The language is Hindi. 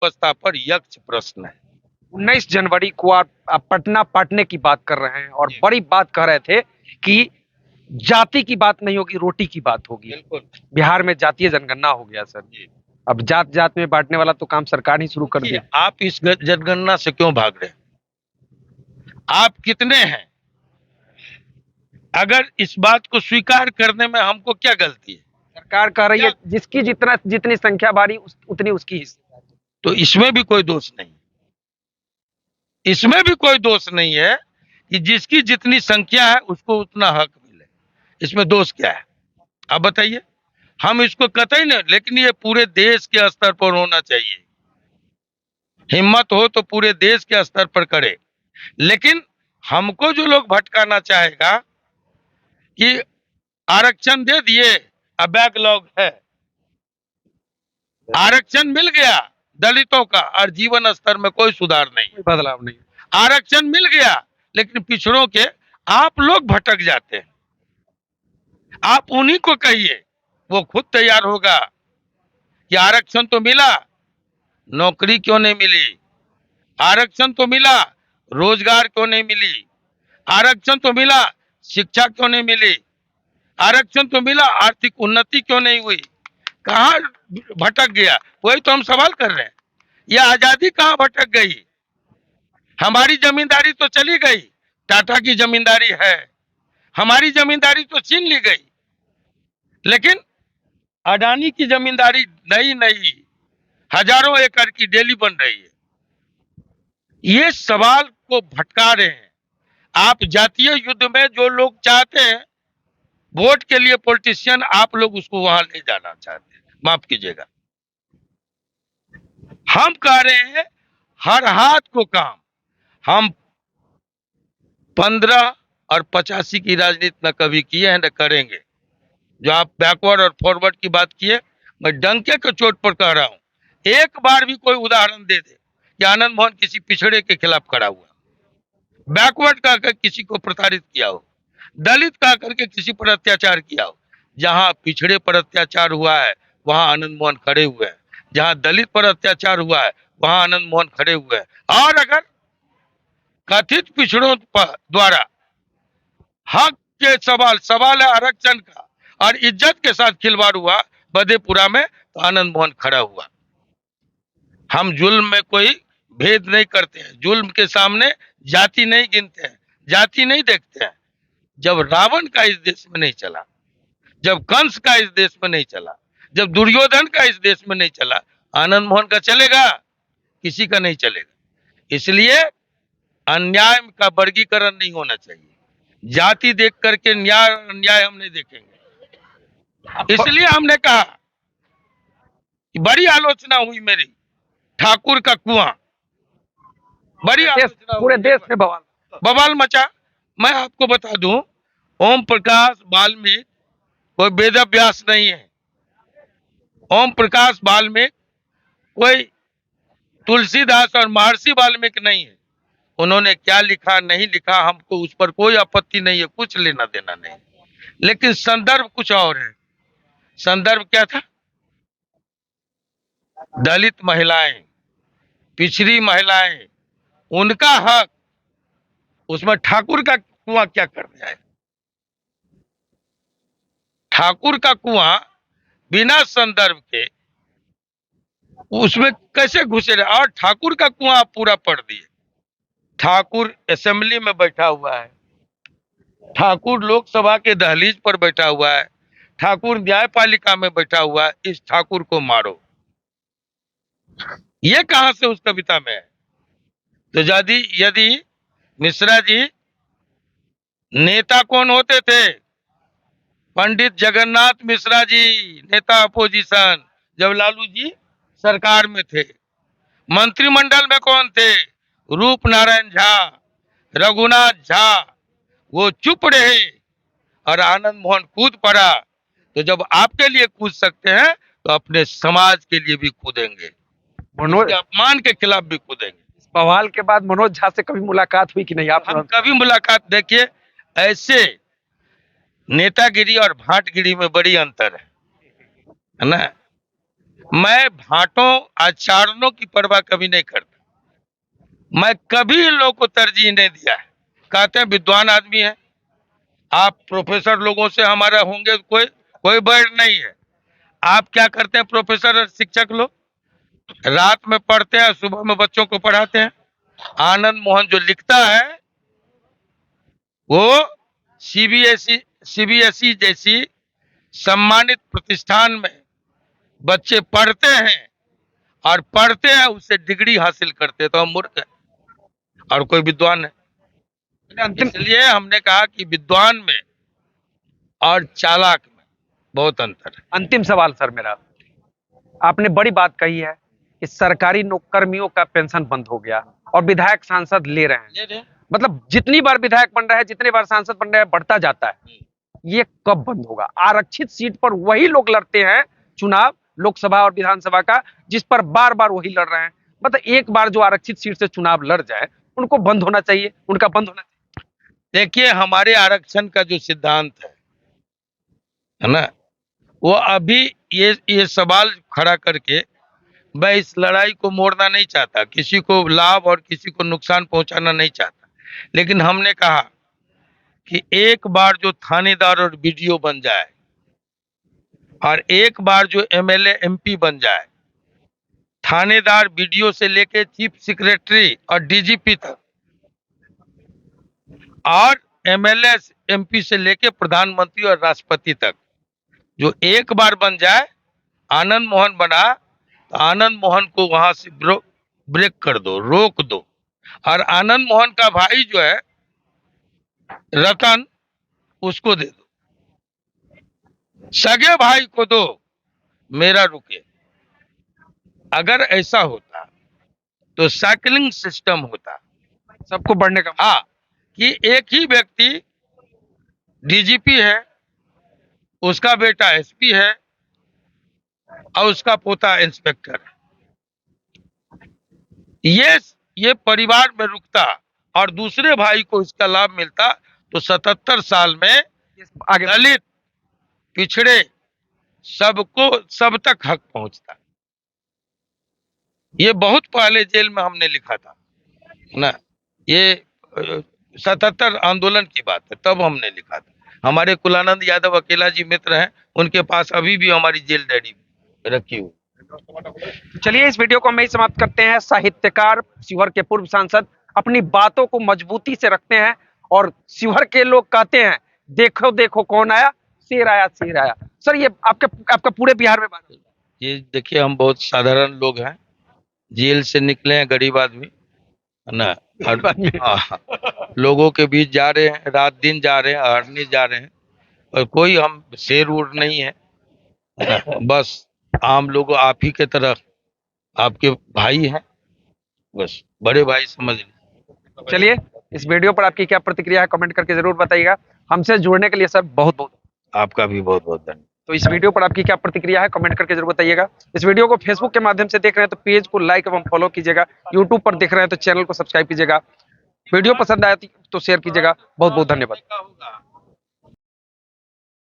व्यवस्था पर यक्ष प्रश्न है। 19 जनवरी को आप पटना पाटने की बात कर रहे हैं और बड़ी बात कह रहे थे कि जाति की बात नहीं होगी, रोटी की बात होगी। बिल्कुल। बिहार में जातीय जनगणना हो गया सर। अब जात जात में बांटने वाला तो काम सरकार ही शुरू कर दी। आप इस जनगणना से क्यों भाग रहे हैं? आप कितने हैं? अगर इस बात को स्वीकार करने में हमको क्या गलती है? सरकार कह रही है जिसकी जितनी संख्या बारी उतनी उसकी हिस्सेदारी। तो इसमें भी कोई दोष नहीं, इसमें भी कोई दोष नहीं है कि जिसकी जितनी संख्या है उसको उतना हक मिले। इसमें दोष क्या है आप बताइए? हम इसको कतई नहीं, लेकिन ये पूरे देश के स्तर पर होना चाहिए। हिम्मत हो तो पूरे देश के स्तर पर करे। लेकिन हमको जो लोग भटकाना चाहेगा कि आरक्षण दे दिए, अब बैकलॉग है, आरक्षण मिल गया दलितों का और जीवन स्तर में कोई सुधार नहीं, बदलाव नहीं। आरक्षण मिल गया लेकिन पिछड़ों के आप लोग भटक जाते हैं। आप उन्हीं को कहिए, वो खुद तैयार होगा कि आरक्षण तो मिला, नौकरी क्यों नहीं मिली? आरक्षण तो मिला, रोजगार क्यों नहीं मिली? आरक्षण तो मिला, शिक्षा क्यों नहीं मिली? आरक्षण तो मिला, आर्थिक उन्नति क्यों नहीं हुई? कहाँ भटक गया? वही तो हम सवाल कर रहे हैं। यह आजादी कहाँ भटक गई? हमारी जमींदारी तो चली गई, टाटा की जमींदारी है, हमारी जमींदारी तो छीन ली गई, लेकिन अडानी की जमींदारी नई नई हजारों एकड़ की डेली बन रही है। ये सवाल को भटका रहे हैं। आप जातीय युद्ध में जो लोग चाहते हैं वोट के लिए पॉलिटिशियन, आप लोग उसको वहां ले जाना चाहते हैं। माफ कीजिएगा, हम कह रहे हैं हर हाथ को काम। हम 15 और 85 की राजनीति न कभी किए हैं न करेंगे। जो आप बैकवर्ड और फॉरवर्ड की बात किए, मैं डंके के चोट पर कह रहा हूं, एक बार भी कोई उदाहरण दे दे कि आनंद मोहन किसी पिछड़े के खिलाफ खड़ा हुआ, बैकवर्ड कहकर किसी को प्रताड़ित किया हो, दलित कह करके किसी पर अत्याचार किया हो। जहां पिछड़े पर अत्याचार हुआ है वहां आनंद मोहन खड़े हुए हैं, जहां दलित पर अत्याचार हुआ है वहां आनंद मोहन खड़े हुए हैं। और अगर कथित पिछड़ों द्वारा हक के सवाल है आरक्षण का और इज्जत के साथ खिलवाड़ हुआ बदेपुरा में, तो आनंद मोहन खड़ा हुआ। हम जुल्म में कोई भेद नहीं करते हैं, जुल्म के सामने जाति नहीं गिनते हैं, जाति नहीं देखते हैं। जब रावण का इस देश में नहीं चला, जब कंस का इस देश में नहीं चला, जब दुर्योधन का इस देश में नहीं चला, आनंद मोहन का चलेगा? किसी का नहीं चलेगा। इसलिए अन्याय का वर्गीकरण नहीं होना चाहिए। जाति देख करके न्याय अन्याय हम नहीं देखेंगे। इसलिए हमने कहा कि बड़ी आलोचना हुई मेरी, ठाकुर का कुआं, बड़ी आलोचना, पूरे देश में बवाल मचा। मैं आपको बता दूं, ओम प्रकाश वाल्मीकि कोई वेद व्यास नहीं है, ओम प्रकाश वाल्मीकि कोई तुलसीदास और महर्षि वाल्मीकि नहीं है। उन्होंने क्या लिखा नहीं लिखा हमको उस पर कोई आपत्ति नहीं है, कुछ लेना देना नहीं, लेकिन संदर्भ कुछ और है। संदर्भ क्या था? दलित महिलाएं, पिछड़ी महिलाएं, उनका हक, उसमें ठाकुर का कुआं क्या करने आए? ठाकुर का कुआं बिना संदर्भ के उसमें कैसे घुसे रहे? और ठाकुर का कुआं आप पूरा पढ़ दिए। ठाकुर असेंबली में बैठा हुआ है, ठाकुर लोकसभा के दहलीज पर बैठा हुआ है, ठाकुर न्यायपालिका में बैठा हुआ है। इस ठाकुर को मारो, ये कहां से उस कविता में है? तो यदि मिश्रा जी नेता कौन होते थे? पंडित जगन्नाथ मिश्रा जी नेता अपोजिशन, जब लालू जी सरकार में थे। मंत्रिमंडल में कौन थे? रूप नारायण झा, रघुनाथ झा। वो चुप रहे और आनंद मोहन कूद पड़ा। तो जब आपके लिए कूद सकते हैं तो अपने समाज के लिए भी कूदेंगे, मनोज अपमान के खिलाफ भी कूदेंगे। इस बवाल के बाद मनोज झा से कभी मुलाकात हुई कि नहीं? आप हम कभी मुलाकात, देखिए ऐसे नेतागिरी और भाटगिरी में बड़ी अंतर है ना। मैं भाटों आचरणों की परवाह कभी नहीं करता। मैं कभी इन लोगों को तरजीह नहीं दिया है। कहते हैं विद्वान आदमी है, आप प्रोफेसर लोगों से हमारा होंगे, कोई कोई बैर नहीं है। आप क्या करते हैं प्रोफेसर और शिक्षक लोग? रात में पढ़ते हैं, सुबह में बच्चों को पढ़ाते हैं। आनंद मोहन जो लिखता है वो सीबीएसई जैसी सम्मानित प्रतिष्ठान में बच्चे पढ़ते हैं और पढ़ते हैं, उससे डिग्री हासिल करते हैं, तो हम मूर्ख हैं और कोई विद्वान है। इसलिए हमने कहा कि विद्वान में और चालाक में बहुत अंतर है। अंतिम सवाल सर मेरा, आपने बड़ी बात कही है कि सरकारी नौकर्मियों का पेंशन बंद हो गया और विधायक सांसद ले रहे हैं। ले रहे हैं। मतलब जितनी बार विधायक बन रहा है, जितनी बार सांसद बन रहा है, बढ़ता जाता है। ये कब बंद होगा? आरक्षित सीट पर वही लोग लड़ते हैं चुनाव, लोकसभा और विधानसभा का, जिस पर बार बार वही लड़ रहे हैं। मतलब एक बार जो आरक्षित सीट से चुनाव लड़ जाए, उनको बंद होना चाहिए, उनका बंद होना चाहिए। देखिए, हमारे आरक्षण का जो सिद्धांत है ना, वो अभी ये सवाल खड़ा करके मैं इस लड़ाई को मोड़ना नहीं चाहता, किसी को लाभ और किसी को नुकसान पहुंचाना नहीं चाहता। लेकिन हमने कहा कि एक बार जो थानेदार और बीडीओ बन जाए और एक बार जो एमएलए एमपी बन जाए, थानेदार बीडीओ से लेके चीफ सेक्रेटरी और डीजीपी तक, और एमएलए एमपी से लेके प्रधानमंत्री और राष्ट्रपति तक, जो एक बार बन जाए, आनंद मोहन बना तो आनंद मोहन को वहां से ब्रेक कर दो, रोक दो। और आनंद मोहन का भाई जो है रतन, उसको दे दो, सगे भाई को दो, मेरा रुके। अगर ऐसा होता तो साइकिलिंग सिस्टम होता, सबको बढ़ने का। हाँ, कि एक ही व्यक्ति डीजीपी है, उसका बेटा एसपी है और उसका पोता इंस्पेक्टर है। ये परिवार में रुकता और दूसरे भाई को इसका लाभ मिलता, तो 77 साल में आगे दलित, पिछड़े, सबको सब तक हक पहुंचता। ये बहुत पहले जेल में हमने लिखा था ना, ये 77 आंदोलन की बात है, तब हमने लिखा था। हमारे कुलानंद यादव अकेला जी मित्र हैं, उनके पास अभी भी हमारी जेल डायरी रखी हुई। चलिए, इस वीडियो को हम यही समाप्त करते हैं। साहित्यकार, शिवहर के पूर्व सांसद अपनी बातों को मजबूती से रखते हैं और शिवहर के लोग कहते हैं, देखो देखो कौन आया, शेर आया, शेर आया। सर, ये आपका पूरे बिहार में बात है। ये देखिए, हम बहुत साधारण लोग हैं, जेल से निकले हैं, गरीब आदमी है ना, लोगों के बीच जा रहे हैं, रात दिन जा रहे हैं, अहरनी जा रहे हैं, और कोई हम शेर उड़ नहीं है ना? बस आम लोग आप ही के तरह आपके भाई हैं, बस बड़े भाई समझ लीजिए। चलिए, इस वीडियो पर आपकी क्या प्रतिक्रिया है, कमेंट करके जरूर बताइएगा। हमसे जुड़ने के लिए सर बहुत बहुत आपका भी बहुत बहुत धन्यवाद। तो इस वीडियो पर आपकी क्या प्रतिक्रिया है, कमेंट करके जरूर बताइएगा। इस वीडियो को फेसबुक के माध्यम से देख रहे हैं तो पेज को लाइक एवं फॉलो कीजिएगा। यूट्यूब पर देख रहे हैं तो चैनल को सब्सक्राइब कीजिएगा। वीडियो पसंद आया तो शेयर कीजिएगा। बहुत बहुत धन्यवाद।